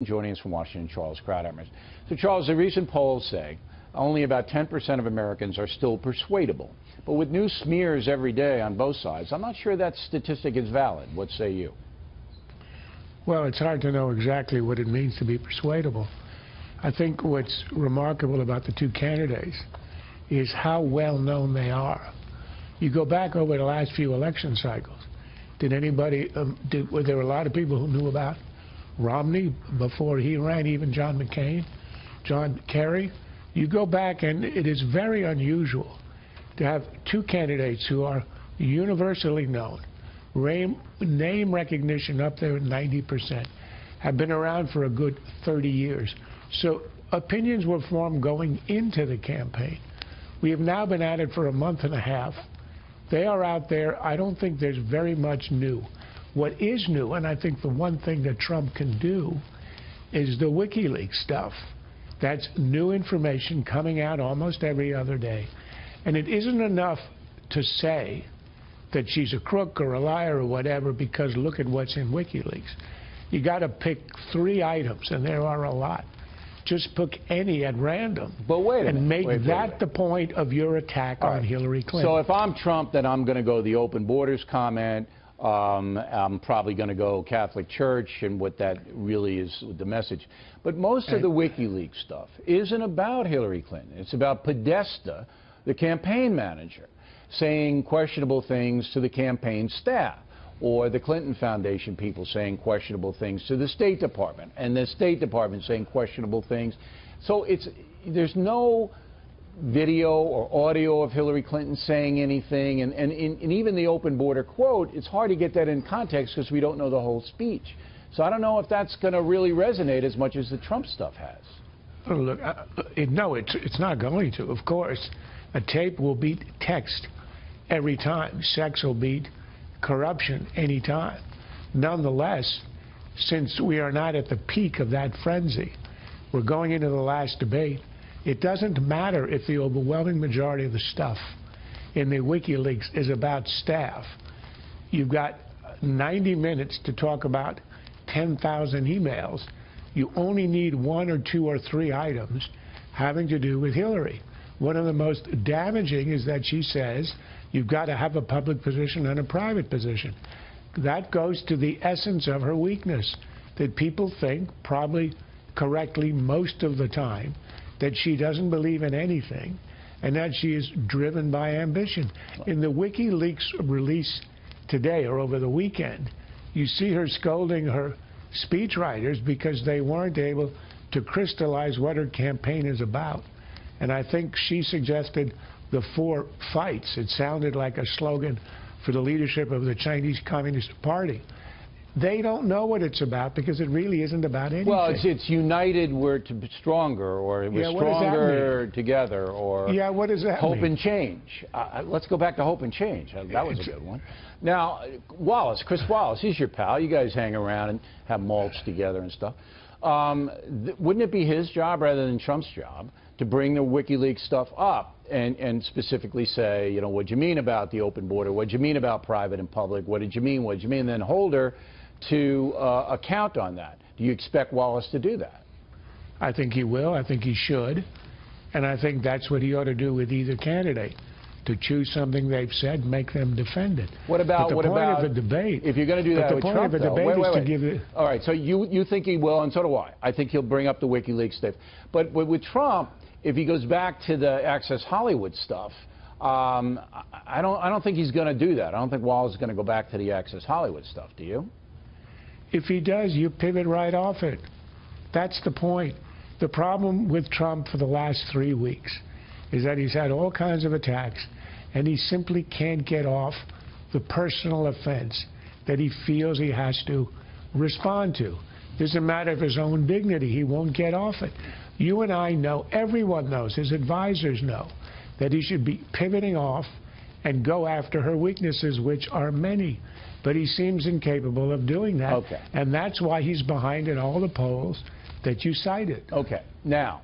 Joining us from Washington, Charles Krauthammer. So, Charles, the recent polls say only about 10% of Americans are still persuadable. But with new smears every day on both sides, I'm not sure that statistic is valid. What say you? Well, it's hard to know exactly what it means to be persuadable. I think what's remarkable about the two candidates is how well known they are. You go back over the last few election cycles. Did anybody, were there a lot of people who knew about Romney before he ran, even John McCain, John Kerry? You go back and it is very unusual to have two candidates who are universally known, name recognition up there at 90%, have been around for a good 30 years. So opinions were formed going into the campaign. We have now been at it for a month and a half. They are out there. I don't think there's very much new. What is new, and I think the one thing that Trump can do, is the WikiLeaks stuff. That's new information coming out almost every other day. And it isn't enough to say that she's a crook or a liar or whatever, because look at what's in WikiLeaks. You got to pick 3 items, and there are a lot. Just pick any at random. But wait a minute. And make that the point of your attack on Hillary Clinton. So if I'm Trump, then I'm going to go the open borders comment. I'm probably going to go Catholic Church and what that really is the message. But most of the WikiLeaks stuff isn't about Hillary Clinton. It's about Podesta, the campaign manager, saying questionable things to the campaign staff, or the Clinton Foundation people saying questionable things to the State Department, and the State Department saying questionable things. So there's no video or audio of Hillary Clinton saying anything, and even the open border quote, it's hard to get that in context because we don't know the whole speech. So I don't know if that's going to really resonate as much as the Trump stuff has. Oh, look, no, it's not going to. Of course, a tape will beat text every time. Sex will beat corruption any time. Nonetheless, since we are not at the peak of that frenzy, we're going into the last debate. It doesn't matter if the overwhelming majority of the stuff in the WikiLeaks is about staff. You've got 90 minutes to talk about 10,000 emails. You only need 1 or 2 or 3 items having to do with Hillary. One of the most damaging is that she says you've got to have a public position and a private position. That goes to the essence of her weakness, that people think, probably correctly most of the time, that she doesn't believe in anything and that she is driven by ambition. In the WikiLeaks release today or over the weekend, you see her scolding her speechwriters because they weren't able to crystallize what her campaign is about. And I think she suggested the 4 fights. It sounded like a slogan for the leadership of the Chinese Communist Party. They don't know what it's about because it really isn't about anything. Well, it's united, we're to be stronger, or we're stronger together, or what does that hope mean? and change. Let's go back to hope and change. That was a good one. Now, Chris Wallace, he's your pal. You guys hang around and have malts together and stuff. Wouldn't it be his job rather than Trump's job to bring the WikiLeaks stuff up and specifically say, you know, what do you mean about the open border? What do you mean about private and public? What did you mean? What did you mean? And then hold her to account on that. Do you expect Wallace to do that? I think he will. I think he should. And I think that's what he ought to do with either candidate, to choose something they've said, make them defend it. What about the point of a debate? If you're going to do that with Trump, the point of a debate is to give it. All right, so you think he will, and so do I. I think he'll bring up the WikiLeaks stuff. But with Trump, if he goes back to the Access Hollywood stuff, I don't think he's going to do that. I don't think Wallace is going to go back to the Access Hollywood stuff. Do you? If he does, you pivot right off it. That's the point. The problem with Trump for the last 3 weeks is that he's had all kinds of attacks, and he simply can't get off the personal offense that he feels he has to respond to. It's a matter of his own dignity. He won't get off it. You and I know, everyone knows, his advisors know, that he should be pivoting off and go after her weaknesses, which are many. But he seems incapable of doing that. Okay. And that's why he's behind in all the polls that you cited. Okay. Now,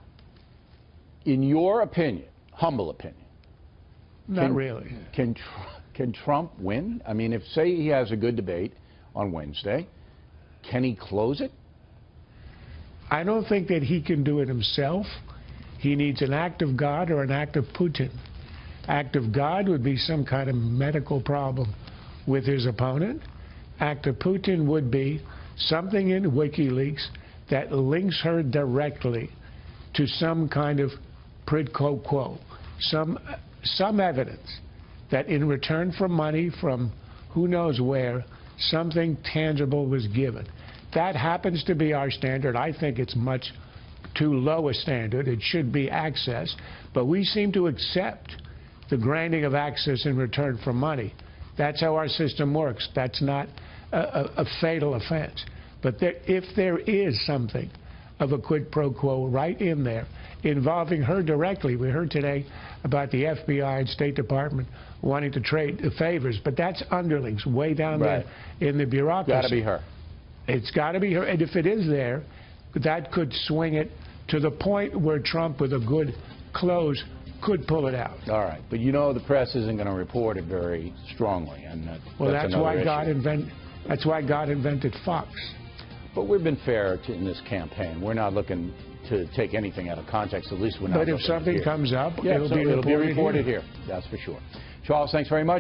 in your opinion, humble opinion, not really. Can Trump win? I mean, if, say, he has a good debate on Wednesday, can he close it? I don't think that he can do it himself. He needs an act of God or an act of Putin. Act of God would be some kind of medical problem with his opponent. Act of Putin would be something in WikiLeaks that links her directly to some kind of quid pro quo, some evidence that in return for money from who knows where, something tangible was given. That happens to be our standard. I think it's much too low a standard. It should be access, but we seem to accept the granting of access in return for money. That's how our system works. That's not a fatal offense. But if there is something of a quid pro quo right in there involving her directly, we heard today about the FBI and State Department wanting to trade favors, but that's underlings way down there in the bureaucracy. Got to be her. It's got to be her. And if it is there, that could swing it to the point where Trump, with a good close, could pull it out. All right, but you know the press isn't going to report it very strongly, and that's why God invented Fox. But we've been fair in this campaign. We're not looking to take anything out of context. At least we're not. But if something comes up, it'll be reported here. That's for sure. Charles, thanks very much.